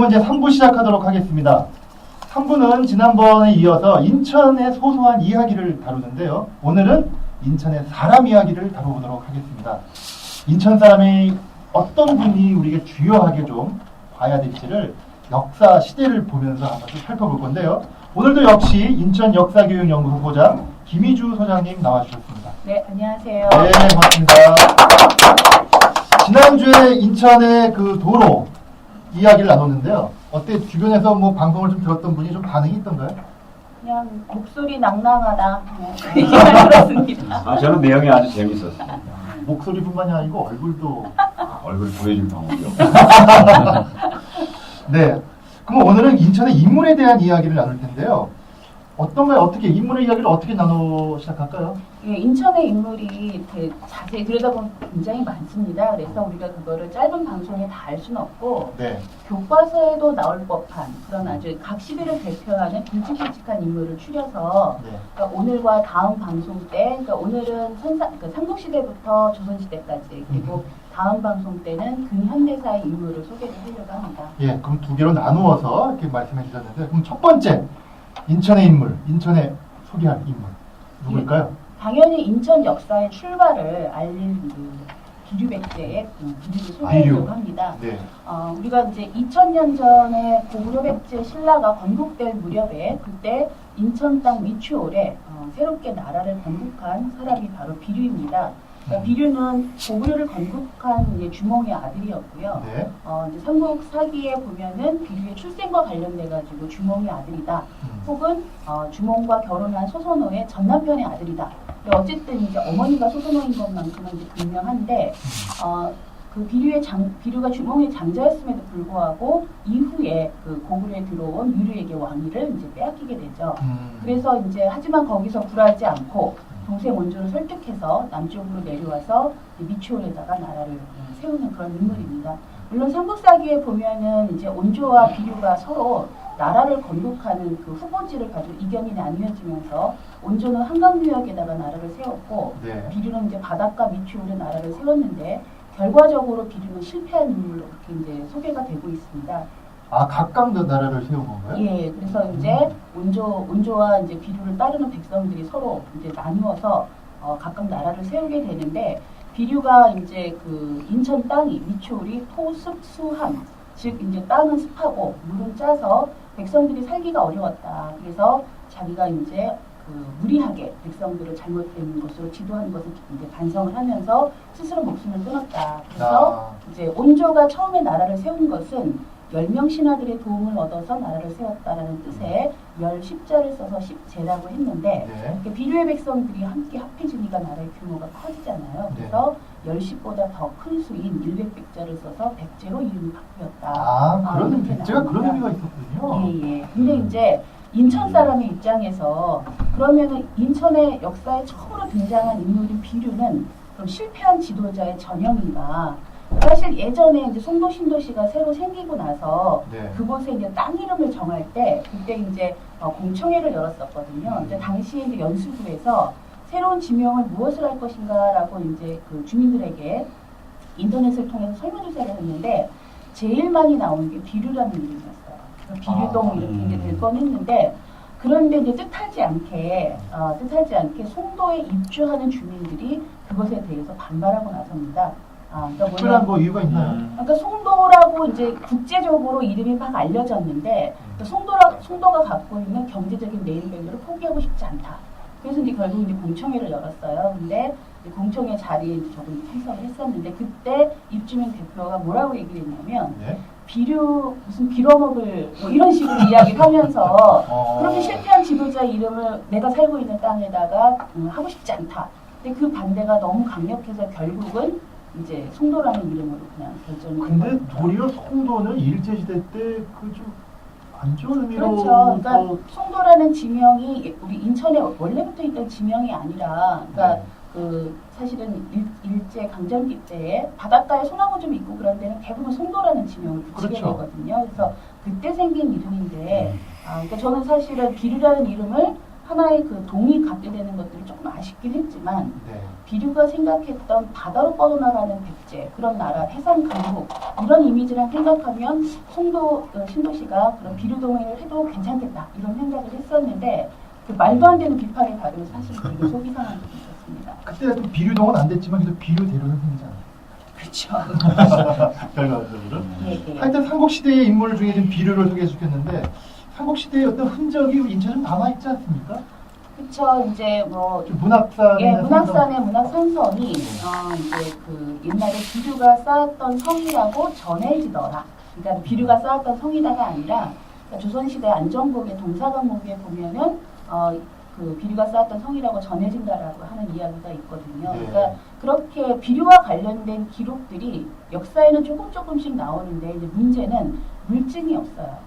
이제 3부 시작하도록 하겠습니다. 3부는 지난번에 이어서 인천의 소소한 이야기를 다루는데요. 오늘은 인천의 사람 이야기를 다뤄보도록 하겠습니다. 인천 사람이 어떤 분이 우리에게 주요하게 좀 봐야 될지를 역사 시대를 보면서 한번 좀 살펴볼 건데요. 오늘도 역시 인천 역사교육연구소 소장 김희주 소장님 나와주셨습니다. 네, 안녕하세요. 네, 반갑습니다. 지난주에 인천의 그 도로 이야기를 나눴는데요. 어때? 주변에서 뭐 방송을 좀 들었던 분이 좀 반응이 있던가요? 그냥 목소리 낭낭하다. 네, 그렇습니다. 저는 내용이 아주 재밌었어요. 목소리뿐만이 아니고 얼굴도. 얼굴 보여줄 방법이요. 네. 그럼 오늘은 인천의 인물에 대한 이야기를 나눌 텐데요. 어떤가요? 어떻게 인물의 이야기를 어떻게 나누 시작할까요? 예, 인천의 인물이 이렇게 자세히 들여다보면 굉장히 많습니다. 그래서 우리가 그거를 짧은 방송에 다 알 수는 없고 네. 교과서에도 나올 법한 그런 아주 각 시대를 대표하는 굵직굵직한 인물을 추려서 네. 그러니까 오늘과 다음 방송 때, 그러니까 오늘은 삼국시대부터 조선시대까지 그리고 다음 방송 때는 근현대사의 인물을 소개를 하려고 합니다. 예, 그럼 두 개로 나누어서 이렇게 말씀해 주셨는데, 그럼 첫 번째 인천의 인물, 인천에 소개할 인물 누굴까요? 당연히 인천 역사의 출발을 알린 그 비류백제의 비류를 소개하려고 합니다. 네. 우리가 이제 2000년 전에 고구려백제 신라가 건국될 무렵에 그때 인천 땅 위추홀에 새롭게 나라를 건국한 사람이 바로 비류입니다. 그러니까 비류는 고구려를 건국한 이제 주몽의 아들이었고요. 네. 이제 삼국 사기에 보면은 비류의 출생과 관련돼 가지고 주몽의 아들이다. 혹은 주몽과 결혼한 소선호의 전 남편의 아들이다. 어쨌든 이제 어머니가 소선호인 것만큼은 이제 분명한데 그 비류가 주몽의 장자였음에도 불구하고 이후에 그 고구려에 들어온 유류에게 왕위를 이제 빼앗기게 되죠. 그래서 이제 하지만 거기서 굴하지 않고 동생 원조를 설득해서 남쪽으로 내려와서 미추홀에다가 나라를 세우는 그런 인물입니다. 물론 삼국사기에 보면은 이제 원조와 비류가 서로 나라를 건국하는 그 후보지를 가지고 이견이 나뉘어지면서 원조는 한강유역에다가 나라를 세웠고 네. 비류는 이제 바닷가 미추홀에 나라를 세웠는데 결과적으로 비류는 실패한 인물로 그렇게 이제 소개가 되고 있습니다. 아, 각각 나라를 세운 건가요? 예, 그래서 이제 원조와 이제 비류를 따르는 백성들이 서로 이제 나누어서 각각 나라를 세우게 되는데 비류가 이제 그 인천 땅이 미추홀이 토습수함, 즉 이제 땅은 습하고 물은 짜서 백성들이 살기가 어려웠다. 그래서 자기가 이제 그 무리하게 백성들을 잘못된 것으로 지도한 것을 이제 반성을 하면서 스스로 목숨을 끊었다. 그래서 이제 원조가 처음에 나라를 세운 것은 10명 신하들의 도움을 얻어서 나라를 세웠다라는 뜻의 열십자를 써서 십제라고 했는데 네. 비류의 백성들이 함께 합해지니까 나라의 규모가 커지잖아요. 그래서 열십보다 더 큰 수인 100백자를 써서 백제로 이름이 바뀌었다. 그런 백제가 그런 의미가 있었군요. 예. 근데 이제 인천 사람의 입장에서 그러면은 인천의 역사에 처음으로 등장한 인물인 비류는 그럼 실패한 지도자의 전형인가? 사실 예전에 이제 송도 신도시가 새로 생기고 나서 네. 그곳에 이제 땅 이름을 정할 때 그때 이제 공청회를 열었었거든요. 이제 당시에 이제 연수구에서 새로운 지명을 무엇을 할 것인가라고 이제 그 주민들에게 인터넷을 통해서 설문조사를 했는데 제일 많이 나오는 게 비류라는 이름이었어요. 비류동 이렇게 이제 될 뻔했는데 그런데 이제 뜻하지 않게 송도에 입주하는 주민들이 그것에 대해서 반발하고 나섭니다. 그러니까 특별한 뭐 이유가 있나요? 그러니까 송도라고 이제 국제적으로 이름이 막 알려졌는데 송도가 갖고 있는 경제적인 네임밸류를 포기하고 싶지 않다. 그래서 이제 결국 이제 공청회를 열었어요. 근데 공청회 자리에 이제 저도 참석을 했었는데 그때 입주민 대표가 뭐라고 얘기를 했냐면 네. 비류 무슨 빌어먹을 뭐 이런 식으로 이야기를 하면서 그렇게 실패한 지도자 이름을 내가 살고 있는 땅에다가 하고 싶지 않다. 근데 그 반대가 너무 강력해서 결국은 이제 송도라는 이름으로 그냥 결정을 근데 도리어 송도는 일제시대 때 그 좀 안 좋은 의미로. 그렇죠. 그러니까 송도라는 지명이 우리 인천에 원래부터 있던 지명이 아니라, 그러니까 네. 그 사실은 일제 강점기 때에 바닷가에 소나무 좀 있고 그런 데는 대부분 송도라는 지명을 붙이게 그렇죠. 되거든요. 그래서 그때 생긴 이름인데, 그러니까 저는 사실은 비류라는 이름을 하나의 그 동이 갖게 되는 것들이 조금 아쉽긴 했지만 네. 비류가 생각했던 바다로 뻗어나가는 백제 그런 나라 해상 강국 이런 이미지랑 생각하면 신도시가 그런 비류 동행을 해도 괜찮겠다 이런 생각을 했었는데 그 말도 안 되는 비판에 따르면 사실 되게 속이 상한 적이 있었습니다. 그때 또 비류동은 안 됐지만 그래도 비류대로는 생기잖아요. 그렇죠. 결과적으로. 예, 예. 하여튼 삼국시대의 인물 중에 좀 비류를 소개해 주셨는데 삼국시대의 어떤 흔적이 인천에 좀 남아있지 않습니까? 그렇죠. 이제 뭐 좀 문학산의 예, 문학산의 문학산성이 이제 그 옛날에 비류가 쌓았던 성이라고 전해지더라. 그러니까 비류가 쌓았던 성이다가 아니라 그러니까 조선시대 안정곡의 동사강목에 보면은 그 비류가 쌓았던 성이라고 전해진다라고 하는 이야기가 있거든요. 네. 그러니까 그렇게 비류와 관련된 기록들이 역사에는 조금씩 나오는데 이제 문제는 물증이 없어요.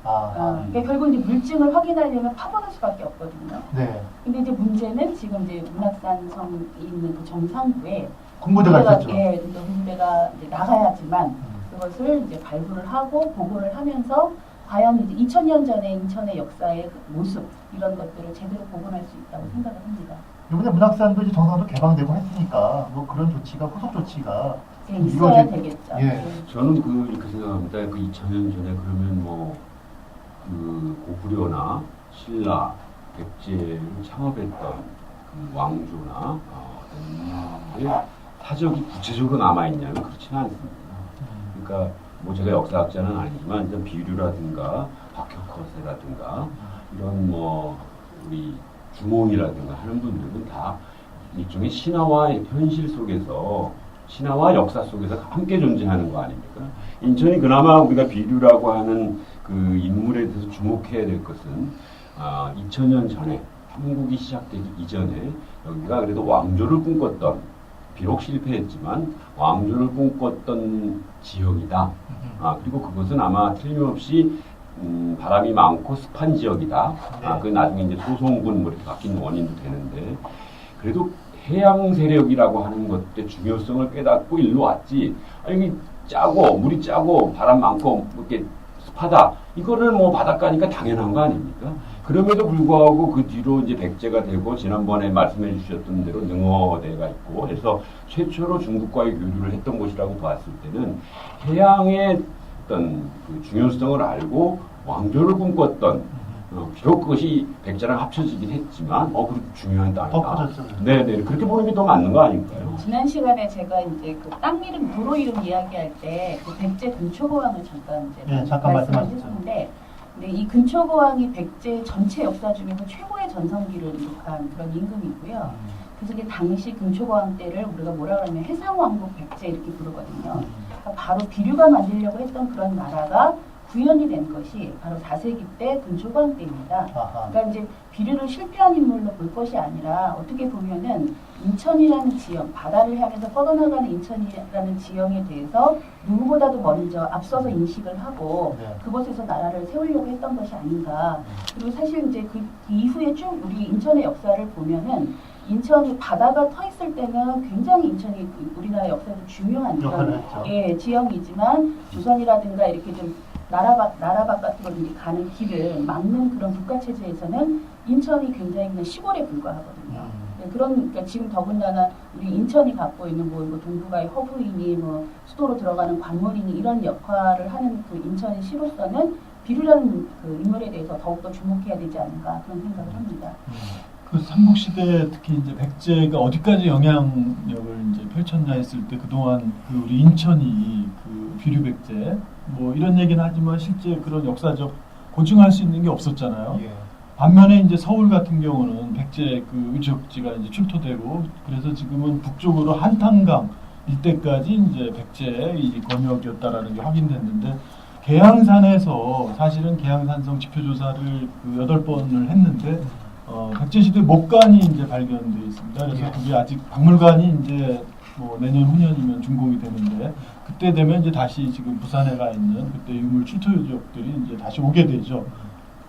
그러니까 결국 이제 물증을 확인하려면 파보는 수밖에 없거든요. 네. 근데 이제 문제는 지금 이제 문학산성이 있는 그 정상부에 군부대가 있었죠. 예, 그러니까 군부대가 이제 나가야지만 그것을 이제 발굴을 하고 보고를 하면서 과연 이제 2000년 전에 인천의 역사의 그 모습 이런 것들을 제대로 복원할 수 있다고 생각을 합니다. 이번에 문학산도 이제 정상도 개방되고 했으니까 뭐 그런 조치가 후속 조치가 예, 있어야 이루어질- 되겠죠. 예. 저는 이렇게 생각합니다. 그 2000년 전에 그러면 뭐 그 고구려나 신라, 백제를 창업했던 그 왕조나 어떤 게 사적이 구체적으로 남아 있냐면 그렇지는 않습니다. 그러니까 뭐 제가 역사학자는 아니지만 이제 비류라든가 박혁거세라든가 이런 뭐 우리 주몽이라든가 하는 분들은 다 일종의 신화와 현실 속에서 신화와 역사 속에서 함께 존재하는 거 아닙니까? 인천이 그나마 우리가 비류라고 하는 그 인물에 대해서 주목해야 될 것은 2000년 전에 한국이 시작되기 이전에 여기가 그래도 왕조를 꿈꿨던 비록 실패했지만 왕조를 꿈꿨던 지역이다. 그리고 그것은 아마 틀림없이 바람이 많고 습한 지역이다. 그 나중에 이제 소송군 뭐 이렇게 바뀐 원인도 되는데 그래도 해양 세력이라고 하는 것의 중요성을 깨닫고 일로 왔지. 여기 짜고 물이 짜고 바람 많고 이렇게 습하다. 이거를 뭐 바닷가니까 당연한 거 아닙니까? 그럼에도 불구하고 그 뒤로 이제 백제가 되고 지난번에 말씀해 주셨던 대로 능어대가 있고 해서 최초로 중국과의 교류를 했던 곳이라고 봤을 때는 해양의 어떤 그 중요성을 알고 왕조를 꿈꿨던 비록 그것이 백제랑 합쳐지긴 했지만 그렇게 중요한 땅이다. 더 커졌죠. 네네 그렇게 보는 게 더 맞는 거 아닌가요? 지난 시간에 제가 이제 그 땅 이름, 도로 이름 이야기할 때 그 백제 근초고왕을 잠깐 이제 네, 잠깐 말씀을 말씀하셨죠. 했었는데, 근데 이 근초고왕이 백제 전체 역사 중에서 최고의 전성기를 이룩한 그런 임금이고요. 그래서 이제 당시 근초고왕 때를 우리가 뭐라 그러냐면 해상왕국 백제 이렇게 부르거든요. 그러니까 바로 비류가 만들려고 했던 그런 나라가 구현이 된 것이 바로 4세기 때 근초고왕 때입니다. 그러니까 이제 비류를 실패한 인물로 볼 것이 아니라 어떻게 보면은 인천이라는 지형, 바다를 향해서 뻗어나가는 인천이라는 지형에 대해서 누구보다도 먼저 앞서서 인식을 하고 네. 그곳에서 나라를 세우려고 했던 것이 아닌가. 그리고 사실 이제 그 이후에 쭉 우리 인천의 역사를 보면은 인천이 바다가 터 있을 때는 굉장히 인천이 우리나라 역사에서 중요한 역할을 그런 했죠. 예, 지형이지만 조선이라든가 이렇게 좀 나라 바깥으로 이제 가는 길을 막는 그런 국가 체제에서는 인천이 굉장히 그냥 시골에 불과하거든요. 네, 그러니까 지금 더군다나 우리 인천이 갖고 있는 뭐 동북아의 허브이니 뭐 수도로 들어가는 관문이니 이런 역할을 하는 그 인천의 시로서는 비류라는 그 인물에 대해서 더욱더 주목해야 되지 않을까 그런 생각을 합니다. 그 삼국시대 특히 이제 백제가 어디까지 영향력을 이제 펼쳤나 했을 때 그동안 그 우리 인천이 그 비류백제 뭐 이런 얘기는 하지만 실제 그런 역사적 고증할 수 있는 게 없었잖아요. 예. 반면에 이제 서울 같은 경우는 백제 그 의적지가 이제 출토되고 그래서 지금은 북쪽으로 한탄강 일대까지 이제 백제의 이 권역이었다라는 게 확인됐는데 계양산에서 사실은 계양산성 지표조사를 그 8번을 했는데 백제시대 목관이 이제 발견되어 있습니다. 그래서 예. 그게 아직 박물관이 이제 뭐 내년 후년이면 준공이 되는데 그때 되면 이제 다시 지금 부산에 가 있는 그때 유물 출토 유적들이 이제 다시 오게 되죠.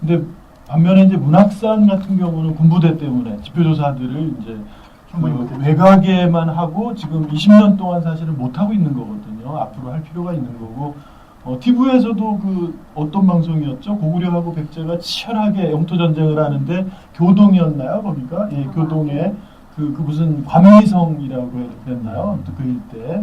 근데 반면에 이제 문학산 같은 경우는 군부대 때문에 지표조사들을 이제 충분히 그 못했죠. 외곽에만 하고 지금 20년 동안 사실은 못 하고 있는 거거든요. 앞으로 할 필요가 있는 거고 TV에서도 그 어떤 방송이었죠? 고구려하고 백제가 치열하게 영토 전쟁을 하는데 교동이었나요? 거기가 예, 교동에 그 무슨 관미성이라고 했나요? 그 일대.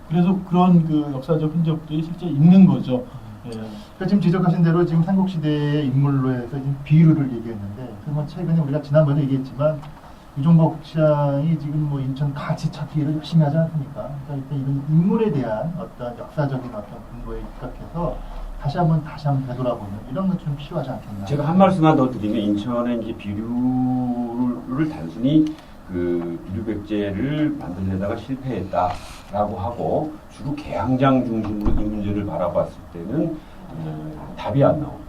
그래서 그런 그 역사적 흔적들이 실제 있는 거죠. 예. 그러니까 지금 지적하신 대로 지금 삼국시대의 인물로 해서 지금 비유를 얘기했는데, 그러면 최근에 우리가 지난번에 얘기했지만 유종복 시장이 지금 뭐 인천 가치 찾기를 열심히 하지 않습니까? 그러니까 일단 이런 인물에 대한 어떤 역사적인 어떤 근거에 입각해서 다시 한번 되돌아보는 이런 건 좀 필요하지 않겠나. 제가 한 말씀만 더 드리면 인천의 이제 비류를 단순히 그 비류백제를 만들려다가 실패했다라고 하고 주로 개항장 중심으로 이 문제를 바라봤을 때는 답이 안 나옵니다.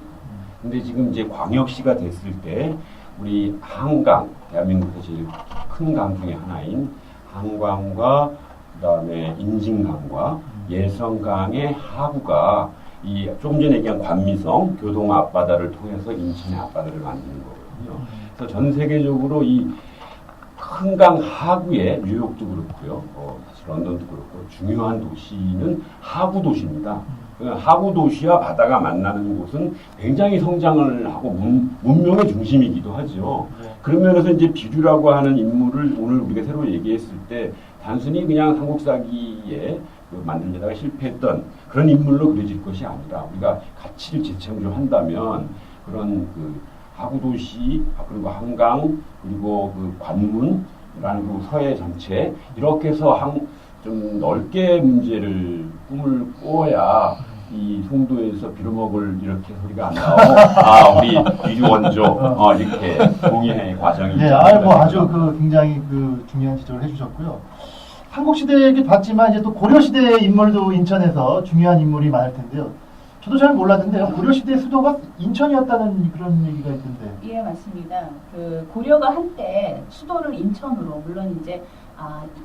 근데 지금 이제 광역시가 됐을 때 우리 한강, 대한민국에서 제일 큰 강 중에 하나인 한강과 그다음에 인진강과 예성강의 하구가 이 조금 전에 얘기한 관미성, 교동 앞바다를 통해서 인천의 앞바다를 만드는 거거든요. 그래서 전 세계적으로 이 큰 강 하구에 뉴욕도 그렇고요, 사실 런던도 그렇고 중요한 도시는 하구 도시입니다. 하구 도시와 바다가 만나는 곳은 굉장히 성장을 하고 문명의 중심이기도 하죠. 그런 면에서 이제 비류라고 하는 인물을 오늘 우리가 새로 얘기했을 때 단순히 그냥 삼국사기에 만들려다가 실패했던 그런 인물로 그려질 것이 아니라 우리가 가치를 재창조한다면 그런 그 하구 도시 그리고 한강 그리고 그 관문이라는 그 서해 전체 이렇게 해서 좀 넓게 문제를 꿈을 꿔야 이 송도에서 빌어먹을 이렇게 소리가 안 나오고 우리 비류 원조 이렇게 동의의 과정이 네, 뭐 아주 그 굉장히 그 중요한 지적을 해주셨고요. 삼국시대에도 봤지만 이제 또 고려시대의 인물도 인천에서 중요한 인물이 많을 텐데요. 저도 잘 몰랐는데요. 고려시대 수도가 인천이었다는 그런 얘기가 있던데. 예, 맞습니다. 그 고려가 한때 수도를 인천으로, 물론 이제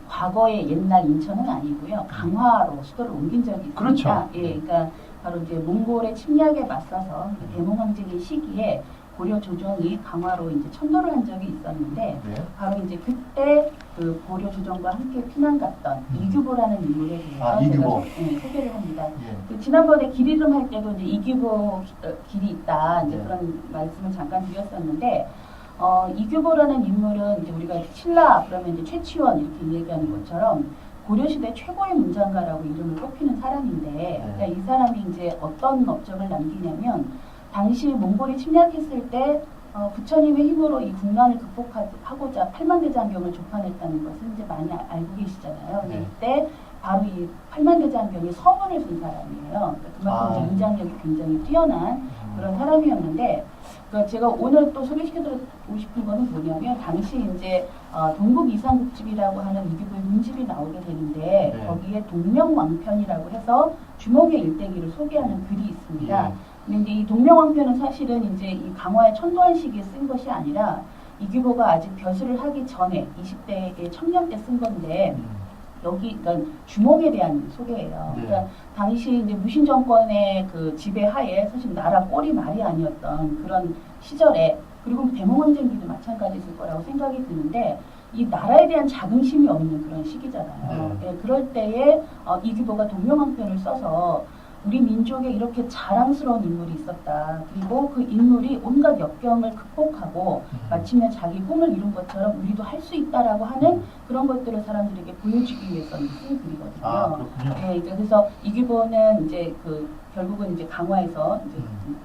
과거의 옛날 인천은 아니고요. 강화로 수도를 옮긴 적이 있습니다. 그렇죠. 예, 그러니까 바로 이제 몽골의 침략에 맞서서 대몽황제기 시기에 고려 조정이 강화로 이제 천도를 한 적이 있었는데 네. 바로 이제 그때 그 고려 조정과 함께 피난 갔던 이규보라는 인물에 대해서 이규보. 제가 소개를 합니다. 예. 그 지난번에 길 이름 할 때도 이제 이규보 길이 있다 이제 네. 그런 말씀을 잠깐 드렸었는데 이규보라는 인물은 이제 우리가 신라 그러면 이제 최치원 이렇게 얘기하는 것처럼 고려시대 최고의 문장가라고 이름을 뽑히는 사람인데 그러니까 이 사람이 이제 어떤 업적을 남기냐면 당시 몽골이 침략했을 때 부처님의 힘으로 이 국난을 극복하고자 팔만대장경을 조판했다는 것을 이제 많이 알고 계시잖아요. 근데 이때 바로 이 팔만대장경이 서문을 쓴 사람이에요. 그러니까 그만큼 문장력이 굉장히 뛰어난 그런 사람이었는데, 그러니까 제가 오늘 또 소개시켜드리고 싶은 거는 뭐냐면 당시 이제 동국 이상국집이라고 하는 이규보의 문집이 나오게 되는데 거기에 동명왕편이라고 해서 주몽의 일대기를 소개하는 글이 있습니다. 근데 이 동명왕편은 사실은 이제 이 강화의 천도한 시기에 쓴 것이 아니라 이규보가 아직 벼슬을 하기 전에 20대의 청년 때 쓴 건데 여기 그러니까 주몽에 대한 소개예요. 그러니까 당시 이제 무신 정권의 그 지배하에 사실 나라 꼴이 말이 아니었던 그런 시절에 그리고 대몽황제기도 마찬가지일 거라고 생각이 드는데 이 나라에 대한 자긍심이 없는 그런 시기잖아요. 예, 그럴 때에 이규보가 동명왕편을 써서 우리 민족에 이렇게 자랑스러운 인물이 있었다. 그리고 그 인물이 온갖 역경을 극복하고 마침내 자기 꿈을 이룬 것처럼 우리도 할 수 있다라고 하는 그런 것들을 사람들에게 보여주기 위해서 쓴 글이거든요. 그렇군요. 네, 그래서 이규보는 이제 결국은 이제 강화에서 이제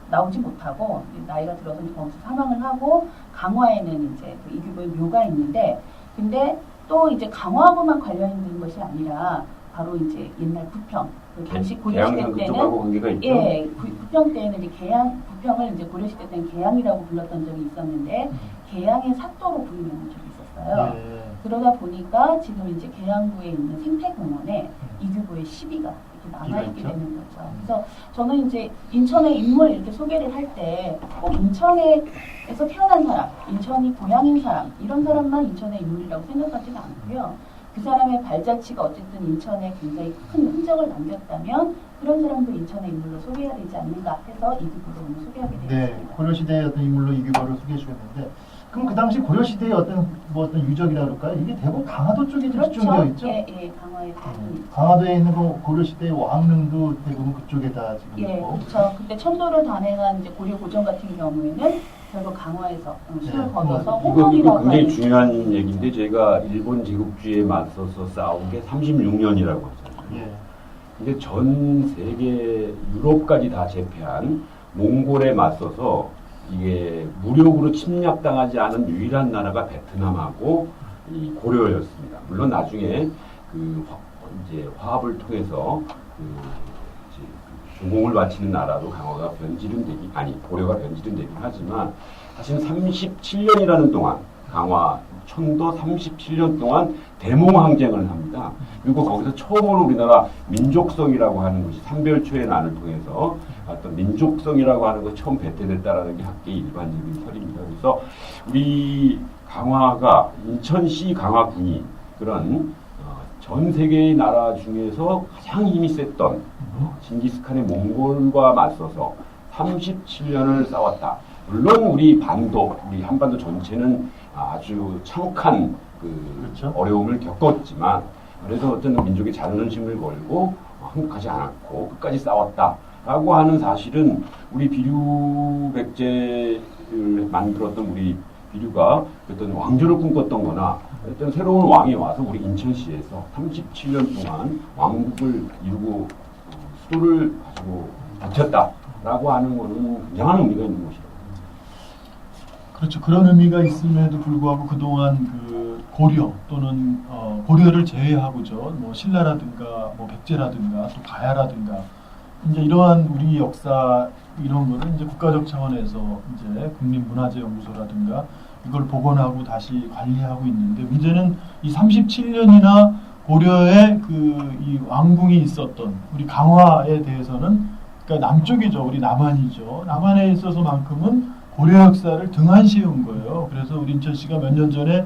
나오지 못하고 나이가 들어서 이제 거기서 사망을 하고 강화에는 이제 그 이규보의 묘가 있는데, 근데 또 이제 강화하고만 관련 있는 것이 아니라 바로 이제 옛날 부평. 당시 고려시대 때는 부평 때는 이제 부평을 이제 고려시대 때는 계양이라고 불렀던 적이 있었는데 계양의 사또로 불리는 적이 있었어요. 그러다 보니까 지금 이제 계양구에 있는 생태공원에 이규보의 시비가 이렇게 남아있게 되는 거죠. 그래서 저는 이제 인천의 인물 이렇게 소개를 할 때 꼭 인천에서 태어난 사람, 인천이 고향인 사람 이런 사람만 인천의 인물이라고 생각하지는 않고요. 그 사람의 발자취가 어쨌든 인천에 굉장히 큰 흔적을 남겼다면 그런 사람도 인천의 인물로 소개해야 되지 않는가 해서 이규보를 오늘 소개하게 되었습니다. 네, 고려시대의 어떤 인물로 이규보를 소개해 주셨는데 그럼 그 당시 고려 시대의 어떤 유적이라 그럴까요? 이게 대부분 강화도 쪽에 좀 집중되어 그렇죠. 있죠. 예, 강화에 대부분 강화도에 있는 그 고려 시대의 왕릉도 대부분 그쪽에다 지금 예, 있고. 그렇죠. 근데 천도를 단행한 이제 고려 고정 같은 경우에는 결국 강화에서 술을 네. 거둬서 이거 홍성이라고 굉장히 하는 중요한 얘기인데 저희가 일본 제국주의에 맞서서 싸운 게 36년이라고 하잖아요. 예. 근데 전 세계 유럽까지 다 제패한 몽골에 맞서서 이게 무력으로 침략당하지 않은 유일한 나라가 베트남하고 이 고려였습니다. 물론 나중에 이제 화합을 통해서 이제 중공을 바치는 나라로 강화가 변질은 되긴 고려가 변질은 되긴 하지만 사실 37년이라는 동안 강화 천도 37년 동안 대몽항쟁을 합니다. 그리고 거기서 처음으로 우리나라 민족성이라고 하는 것이 삼별초의 난을 통해서 어떤 민족성이라고 하는 것이 처음 배태됐다라는 게 학계의 일반적인 설입니다. 그래서 우리 강화가 인천시 강화군이 그런 전 세계의 나라 중에서 가장 힘이 셌던 징기스칸의 몽골과 맞서서 37년을 싸웠다. 물론 우리 한반도 전체는 아주 참혹한 그렇죠. 어려움을 겪었지만 그래서 어떤 민족의 자존심을 걸고 항복하지 않았고 끝까지 싸웠다라고 하는 사실은 우리 비류 백제를 만들었던 우리 비류가 어떤 왕조를 꿈꿨던 거나 어떤 새로운 왕이 와서 우리 인천시에서 37년 동안 왕국을 이루고 수도를 가지고 버텼다라고 하는 것은 굉장한 의미가 있는 것이라고. 그렇죠. 그런 의미가 있음에도 불구하고 그동안 그 고려 또는 고려를 제외하고죠. 뭐 신라라든가 뭐 백제라든가 또 가야라든가 이제 이러한 우리 역사 이런 거를 이제 국가적 차원에서 이제 국립문화재연구소라든가 이걸 복원하고 다시 관리하고 있는데 문제는 이 37년이나 고려의 이 왕궁이 있었던 우리 강화에 대해서는 그러니까 남쪽이죠. 우리 남한이죠. 남한에 있어서만큼은 고려 역사를 등한시한 거예요. 그래서 우리 인천시가 몇 년 전에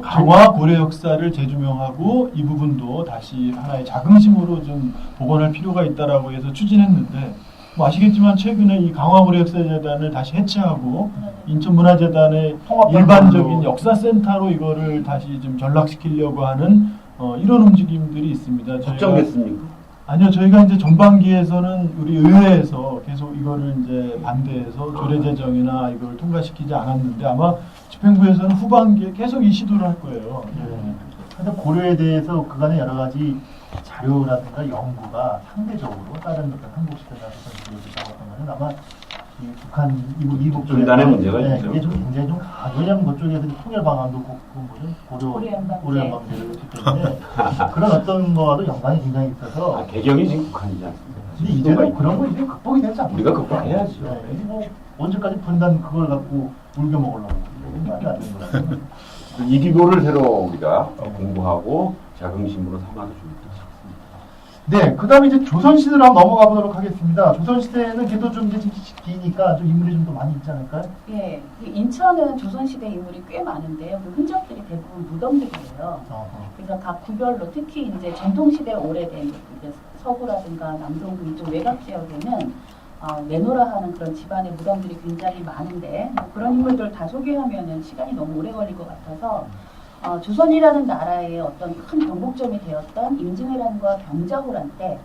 강화 고려 역사를 재조명하고 이 부분도 다시 하나의 자긍심으로 좀 복원할 필요가 있다라고 해서 추진했는데 뭐 아시겠지만 최근에 이 강화 고려 역사재단을 다시 해체하고 인천문화재단의 일반적인 역사센터로 이거를 다시 좀 전락시키려고 하는 이런 움직임들이 있습니다. 확정됐습니까? 아니요, 저희가 이제 전반기에서는 우리 의회에서 계속 이거를 이제 반대해서 조례 제정이나 이걸 통과시키지 않았는데 아마 집행부에서는 후반기에 계속 이 시도를 할 거예요. 근데 고려에 대해서 그간의 여러 가지 자료라든가 연구가 상대적으로 다른 어떤 한국시대나 조선시대에서 나왔던 거는 아마 이 북한 이북 쪽에 분단의 문제가 있죠. 이게 좀 굉장히 좀 왜냐하면 그쪽에서 통일 방안도 고려연방제를 했기 때문에 그런 어떤 거와도 연관이 굉장히 있어서 개경이 지금 북한이지 않습니까? 근데 이제는 그런 거 이제 극복이 되지 않습니까? 우리가 극복해야죠. 네, 뭐 언제까지 분단 그걸 갖고 울겨 먹으려고 말이 안 되는 거예요. 이 기도를 새로 우리가 공부하고 자긍심으로 삼아도 좋을 것 같습니다. 네, 그 다음에 이제 조선시대로 한번 넘어가 보도록 하겠습니다. 조선시대는 걔도 좀 이제 기니까 좀 인물이 좀 더 많이 있지 않을까요? 예, 인천은 조선시대 인물이 꽤 많은데요. 그 흔적들이 대부분 무덤들이에요. 그래서 각 구별로 특히 이제 전통시대 오래된 이제 서구라든가 남동부 이쪽 외곽 지역에는 내노라 하는 그런 집안의 무덤들이 굉장히 많은데 뭐 그런 인물들 다 소개하면은 시간이 너무 오래 걸릴 것 같아서 조선이라는 나라의 어떤 큰 변곡점이 되었던 임진왜란과 병자호란 때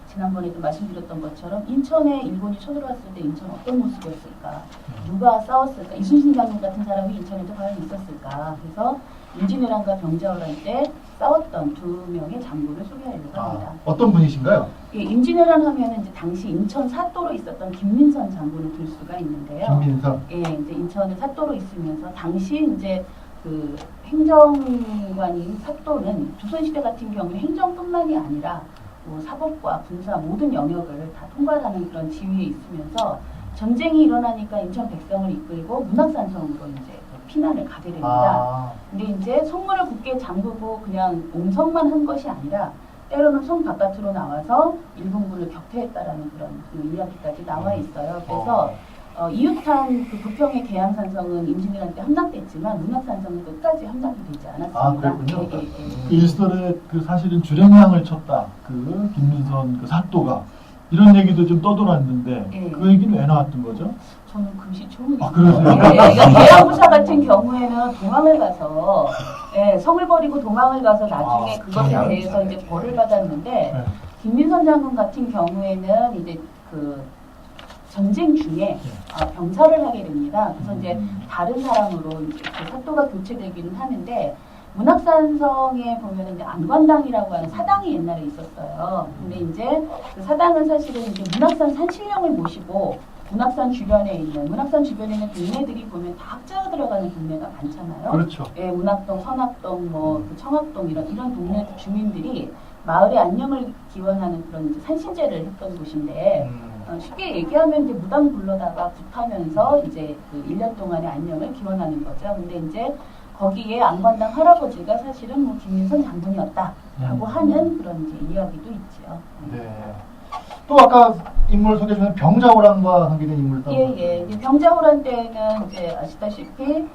지난번에도 말씀드렸던 것처럼 인천에 일본이 쳐들어왔을 때 인천 어떤 모습이었을까? 누가 싸웠을까? 이순신 장군 같은 사람이 인천에도 과연 있었을까? 그래서 임진왜란과 병자호란 때 싸웠던 두 명의 장군을 소개하려고 합니다. 어떤 분이신가요? 예, 임진왜란 하면은 이제 당시 인천 사도로 있었던 김민선 장군을 들 수가 있는데요. 김민선. 예, 이제 인천에 사도로 있으면서 당시 이제 그 행정관인 사도는 조선시대 같은 경우는 행정뿐만이 아니라 뭐 사법과 군사 모든 영역을 다 통괄하는 그런 지위에 있으면서 전쟁이 일어나니까 인천 백성을 이끌고 문학산성으로 이제 피난을 가게 됩니다. 근데 이제 성문을 굳게 잠그고 그냥 옹성만 한 것이 아니라 때로는 성 바깥으로 나와서 일본군을 격퇴했다라는 그런 이야기까지 나와 있어요. 그래서 이웃한 그 부평의 계양산성은 임진왜란 때 함락됐지만 문학산성은 끝까지 함락이 되지 않았습니다. 그랬군요. 예, 예, 예. 일설에 그 사실은 주량량을 쳤다. 그 김민선 그 사또가 이런 얘기도 좀 떠돌았는데 예. 그 얘기는 왜 나왔던 거죠? 저는 금시초문입니다. 아, 그러세요? 예, 계양부사 같은 경우에는 도망을 가서 예, 성을 버리고 도망을 가서 나중에 그것에 대해서 이제 벌을 받았는데 네. 김민선 장군 같은 경우에는 이제 그 전쟁 중에 병사를 하게 됩니다. 그래서 이제 다른 사람으로 이제 그 사또가 교체되기는 하는데 문학산성에 보면 이제 안관당이라고 하는 사당이 옛날에 있었어요. 근데 이제 그 사당은 사실은 이제 문학산 산신령을 모시고 문학산 주변에 있는 동네들이 보면 다 학자가 들어가는 동네가 많잖아요. 그렇죠. 예, 문학동, 선학동, 그 청학동 이런 동네 주민들이 마을의 안녕을 기원하는 그런 이제 산신제를 했던 곳인데 쉽게 얘기하면 이제 무당 불러다가 굿하면서 이제 그 1년 동안의 안녕을 기원하는 거죠. 근데 이제 거기에 안관당 할아버지가 사실은 뭐 김민선 장군이었다라고 하는 그런 이제 이야기도 있죠. 네. 또 아까 인물 소개 중에 병자호란과 관계된 인물 또. 예. 이제 병자호란 때는 이제 아시다시피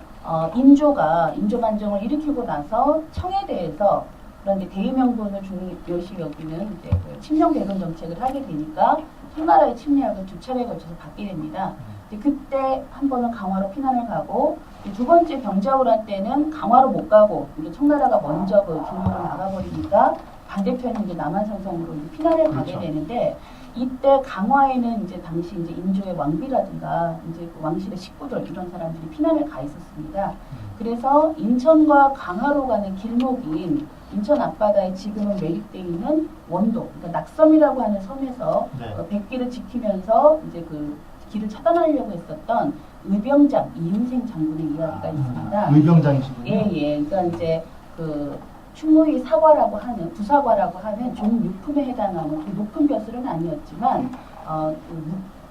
인조 반정을 일으키고 나서 청해대에서 그런데 대의명분을 중요시 여기는 이제 그 침략 배론 정책을 하게 되니까 청나라의 침략을 두 차례에 걸쳐서 받게 됩니다. 이제 그때 한 번은 강화로 피난을 가고 두 번째 병자호란 때는 강화로 못 가고 이제 청나라가 먼저 그 중국으로 나가버리니까 반대편인 이제 남한산성으로 이제 피난을 가게 그렇죠. 되는데 이때 강화에는 이제 당시 이제 인조의 왕비라든가 이제 그 왕실의 식구들 이런 사람들이 피난을 가 있었습니다. 그래서 인천과 강화로 가는 길목인 인천 앞바다에 지금은 매립되어 있는 원도, 그러니까 낙섬이라고 하는 섬에서 네. 백기를 지키면서 이제 그 길을 차단하려고 했었던 의병장 이윤생 장군의 이야기가 있습니다. 의병장이시군요. 예. 그러니까 이제 그 충무의 사과라고 하는 부사과라고 하는 종육품에 해당하는 그 높은 벼슬은 아니었지만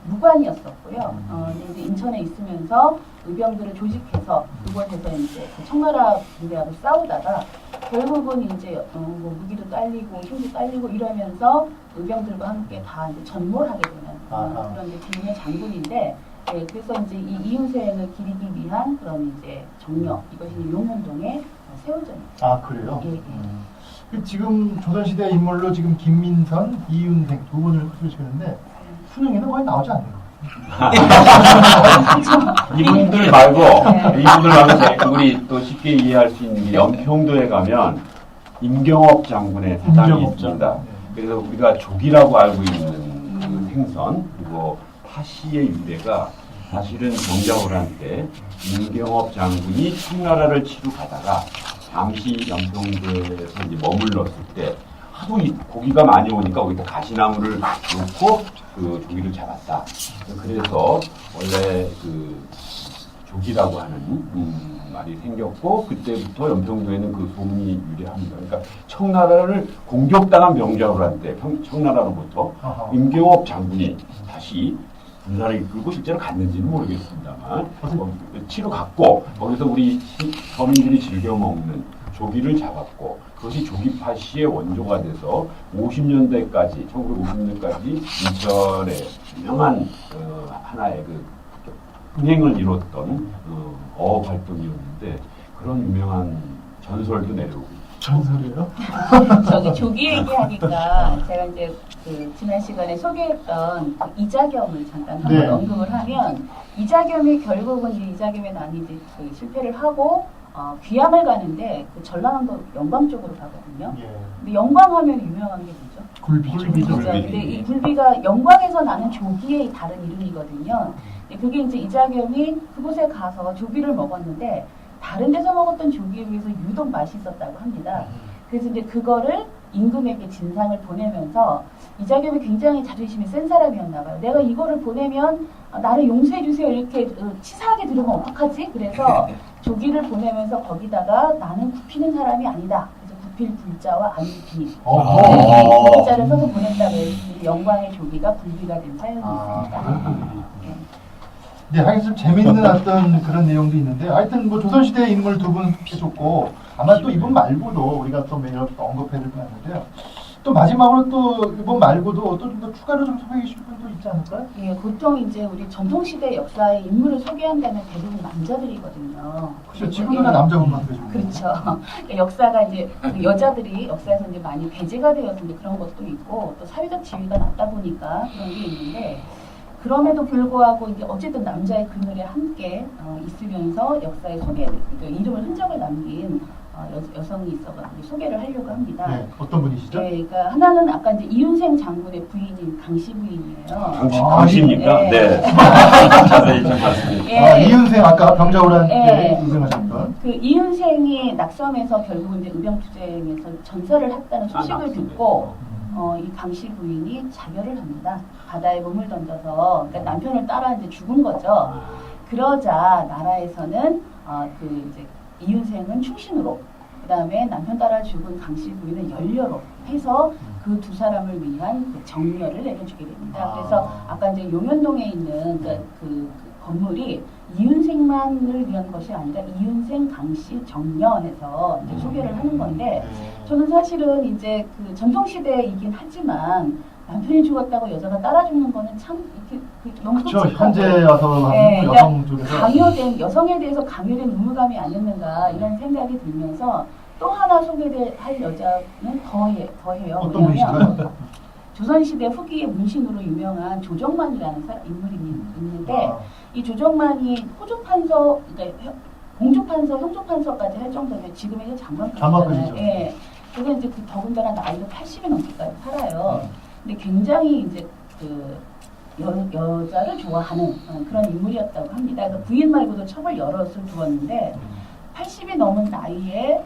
무관이었었고요. 근데 이제 인천에 있으면서 의병들을 조직해서 그곳에서 이제 그 청나라 군대하고 싸우다가 결국은 이제 뭐 무기도 딸리고 힘도 딸리고 이러면서 의병들과 함께 다 이제 전몰하게 되는 그런 이제 개인의 장군인데. 예, 그래서 이제 이 이윤세를 기리기 위한 그런 이제 정력 이것이 용현동에 세워져있습니다. 아, 그래요? 예. 그 지금 조선시대 인물로 지금 김민선, 이윤생 두 분을 소개시켰는데 순영이는 거의 나오지 않는 거예요. 이분들 말고 우리 또 쉽게 이해할 수 있는 게 연평도에 가면 임경업 장군의 사당이 임경업 있습니다. 장군. 그래서 우리가 족이라고 알고 있는 그 생선 그리고 파시의 유래가 사실은 병자호란 때 임경업 장군이 청나라를 치러 가다가 잠시 연평도에서 이제 머물렀을 때 하도 이 고기가 많이 오니까 거기다 가시나무를 놓고 그 조기를 잡았다. 그래서 원래 그 조기라고 하는 말이 생겼고 그때부터 연평도에는 그 소문이 유래합니다. 그러니까 청나라를 공격당한 병자호란 때 청나라로부터 임경업 장군이 다시 군사를 이끌고 실제로 갔는지는 모르겠습니다만 치러 갔고 거기서 우리 서민들이 즐겨 먹는 조기를 잡았고 그것이 조기파시의 원조가 돼서 50년대까지 1950년대까지 인천의 유명한 하나의 그 흥행을 이뤘던 어업 활동이었는데 그런 유명한 전설도 내려오고 전설이에요? 저기 조기 얘기하니까 제가 이제 그 지난 시간에 소개했던 그 이자겸을 잠깐 한번 네. 언급을 하면 이자겸이 결국은 이자겸의 난이 이제 그 실패를 하고 귀양을 가는데 그 전라남도 영광 쪽으로 가거든요. 예. 근데 영광하면 유명한 게 뭐죠? 굴비죠. 굴비죠. 근데 이 굴비가 영광에서 나는 조기의 다른 이름이거든요. 근데 그게 이제 이자겸이 그곳에 가서 조기를 먹었는데 다른 데서 먹었던 조기에 비해서 유독 맛있었다고 합니다. 그래서 이제 그거를 임금에게 진상을 보내면서 이자겸이 굉장히 자존심이 센 사람이었나 봐요. 내가 이거를 보내면 나를 용서해 주세요 이렇게 치사하게 들으면 어떡하지? 그래서 조기를 보내면서 거기다가 나는 굽히는 사람이 아니다. 그래서 굽힐 불자와 안비 불자를 써서 보냈다고 해서 영광의 조기가 굴비가 된 사연이 있습니다. 네, 하여튼 좀 재밌는 어떤 그런 내용도 있는데 하여튼 뭐 조선시대 인물 두 분 소개해줬고 아마 또 이분 말고도 우리가 또 매력 언급해야 될 것 같은데요. 또 마지막으로 또 이번 말고도 또 좀 더 추가로 좀 소개해 주실 분도 있지 않을까요? 예, 보통 이제 우리 전통시대 역사의 인물을 소개한다면 대부분 남자들이거든요. 그렇죠. 지금은 남자분만 그러시고. 그렇죠. 역사가 이제 그 여자들이 역사에서 이제 많이 배제가 되어서 이제 그런 것도 있고 또 사회적 지위가 낮다 보니까 그런 게 있는데 그럼에도 불구하고 이제 어쨌든 남자의 그늘에 함께 있으면서 역사에 그러니까 이름을 흔적을 남긴 여성이 있어가지고 소개를 하려고 합니다. 네, 어떤 분이시죠? 네, 그러니까 하나는 아까 이제 이윤생 장군의 부인인 강씨 부인이에요. 당신입니까? 네. 네. 자세히 좀 말씀해 예. 이은생 아까 병자호란 때 예. 우승하셨던. 그 이윤생이 낙섬에서 결국 이제 의병투쟁에서 전사를 했다는 소식을 듣고 이 강씨 부인이 자결을 합니다. 바다에 몸을 던져서 그러니까 남편을 따라 이제 죽은 거죠. 그러자 나라에서는 그 이제 이윤생은 충신으로 그다음에 남편 따라 죽은 강씨 부인은 연료로 해서 그 두 사람을 위한 그 정렬을 내려주게 됩니다. 그래서 아까 이제 용현동에 있는 그 건물이 이윤생만을 위한 것이 아니라 이윤생 강씨 정려해서 이제 소개를 하는 건데 저는 사실은 이제 그 전통시대이긴 하지만 남편이 죽었다고 여자가 따라 죽는 거는 참 이렇게 너무 그렇죠. 솔직하고 현재 와서 네, 여성 쪽에서 강요된 여성에 대해서 강요된 의무감이 아니었는가 이런 생각이 들면서 또 하나 소개할 여자는 더해요. 어떤 분이신가요? 조선시대 후기의 문신으로 유명한 조정만이라는 인물이 있는데 이 조정만이 호조판서, 그러니까 공조판서, 형조판서까지 할 정도면 지금의 장관급이잖아요. 예. 그래서 이제 그 더군다나 나이도 80이 넘기까지 살아요. 근데 굉장히 이제 그 여자를 좋아하는 그런 인물이었다고 합니다. 그러니까 부인 말고도 첩을 여럿을 두었는데 80이 넘은 나이에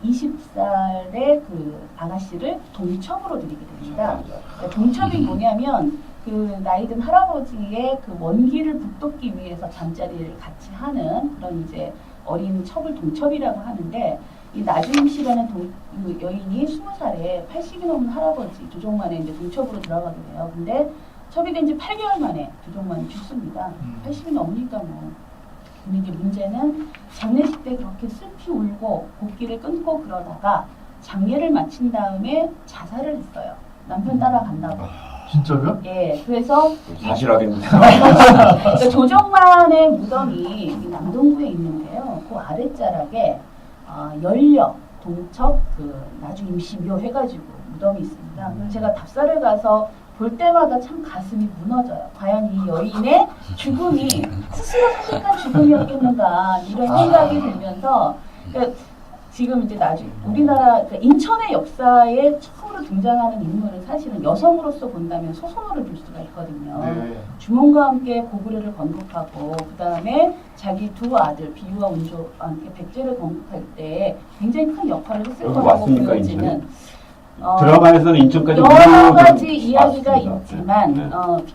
20살의 그 아가씨를 동첩으로 들이게 됩니다. 그러니까 동첩이 뭐냐면 그 나이든 할아버지의 그 원기를 북돋기 위해서 잠자리를 같이 하는 그런 이제 어린 첩을 동첩이라고 하는데 이 나주임 씨라는 그 여인이 20살에 80이 넘은 할아버지 조정만의 이제 동첩으로 들어가게 돼요. 근데 첩이 된 지 8개월 만에 조정만이 죽습니다. 80이 넘으니까 뭐. 근데 이제 문제는 장례식 때 그렇게 슬피 울고 곡기를 끊고 그러다가 장례를 마친 다음에 자살을 했어요. 남편 따라간다고. 진짜요? 예, 그래서 사실하겠는데. 그러니까 조정만의 무덤이 이 남동구에 있는데요. 그 아랫자락에 연력, 동척, 그 나주 임시묘 해가지고 무덤이 있습니다. 그래서 제가 답사를 가서 볼 때마다 참 가슴이 무너져요. 과연 이 여인의 죽음이 스스로 선택한 죽음이었겠는가 이런 생각이 들면서 그러니까 지금 이제 우리나라 그러니까 인천의 역사에 처음으로 등장하는 인물은 사실은 여성으로서 본다면 소선호를 볼 수가 있거든요. 네. 주몽과 함께 고구려를 건국하고 그 다음에 자기 두 아들 비유와 운조와 함께 백제를 건국할 때 굉장히 큰 역할을 했을 여기 거라고 왔습니까, 보여지는 드라마에서는 인천까지 여러 가지 이야기가 왔습니다. 있지만 네.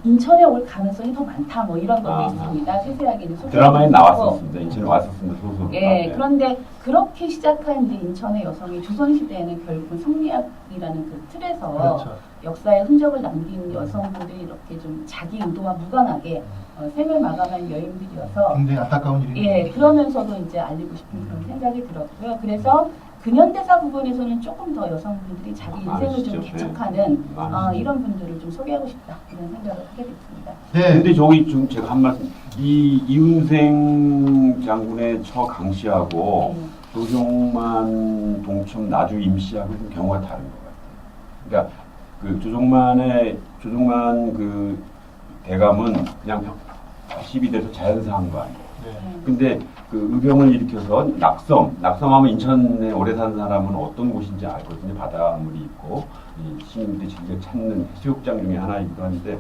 인천에 올 가능성이 더 많다 뭐 이런 것도 아, 있습니다. 세세하게 이제 드라마에 소개해드리고. 나왔었습니다. 인천에 왔었습니다. 소설. 예, 그런데 그렇게 시작한 이제 인천의 여성이 조선시대에는 결국은 성리학이라는 그 틀에서 그렇죠. 역사의 흔적을 남긴 여성분들이 이렇게 좀 자기 의도와 무관하게 생을 마감한 여인들이어서 굉장히 안타까운 일이네요. 예, 그러면서도 이제 알리고 싶은 그런 생각이 들었고요. 그래서 근현대사 부분에서는 조금 더 여성분들이 자기 인생을 좀 많으시죠. 개척하는 많으시죠. 이런 분들을 좀 소개하고 싶다 이런 생각을 하게 됐습니다. 네. 근데 저기 좀 제가 한 말씀, 이 이윤생 장군의 처 강씨하고 조정만 동첩 나주 임씨하고 좀 경우가 다른 것 같아요. 그러니까 그 조정만 그 대감은 그냥 80이 돼서 자연사한 거 아니에요. 근데 그 의병을 일으켜서 낙섬하면 인천에 오래 산 사람은 어떤 곳인지 알거든요. 바닷물이 있고 시민들이 즐겨 찾는 해수욕장 중에 하나이기도 한데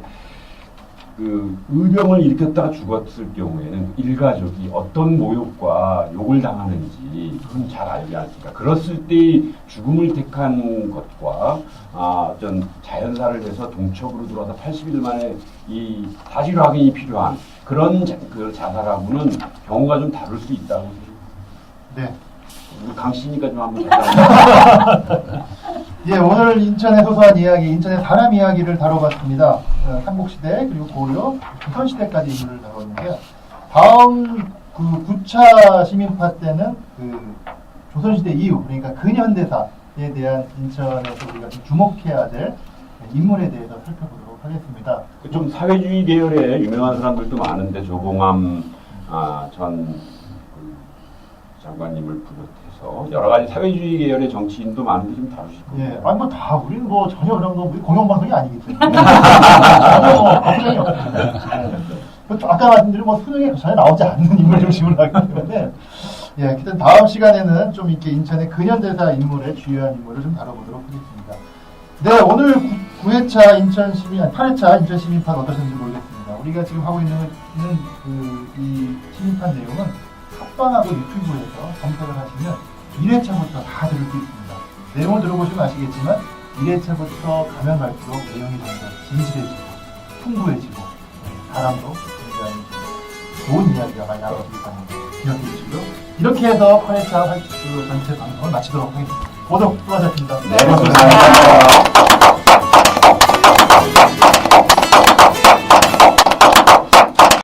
그 의병을 일으켰다가 죽었을 경우에는 일가족이 어떤 모욕과 욕을 당하는지 그건 잘 알지 않습니까? 그랬을 때 죽음을 택한 것과 어떤 자연사를 해서 동척으로 들어와서 80일 만에 이 사실 확인이 필요한 그런 그 자살하고는 경우가 좀 다를 수 있다고. 네. 우리 강씨니까 좀 한번 예, 오늘 인천의 소소한 이야기, 인천의 사람 이야기를 다뤄봤습니다. 삼국시대 그리고 고려, 조선시대까지 인물을 다뤘는데요. 다음 그 9차 시민파 때는 그 조선시대 이후, 그러니까 근현대사 대한 인천에서 우리가 좀 주목해야 될 인물에 대해서 살펴보도록 하겠습니다. 좀 사회주의 계열의 유명한 사람들도 많은데 조봉암 전 장관님을 비롯해서 여러 가지 사회주의 계열의 정치인도 많은데 좀 다루실 거예요. 예, 아니 뭐다 우리는 뭐 전혀 그런 거 우리 공영방송이 아니기 때문에 전혀 뭐 아무것도 없습니다. 아까 말씀드린 뭐 수능에 전혀 나오지 않는 인물 중심으로 하기 때문에 예, 하여튼 다음 시간에는 좀 이렇게 인천의 근현대사 인물의 주요한 인물을 좀 다뤄보도록 하겠습니다. 네, 오늘 9회차 인천 시민, 8회차 인천 시민판 어떠셨는지 모르겠습니다. 우리가 지금 하고 있는 이 시민판 내용은 팟빵하고 유튜브에서 검색을 하시면 1회차부터 다 들을 수 있습니다. 내용을 들어보시면 아시겠지만 1회차부터 가면 갈수록 내용이 점점 진실해지고 풍부해지고 사람도 굉장히 좋은 이야기가 많이 나와지기 때문에 기억해 주시고요. 이렇게 해서 8회차 전체 방송을 마치도록 하겠습니다. 모두 수고하셨습니다. 네, 감사합니다.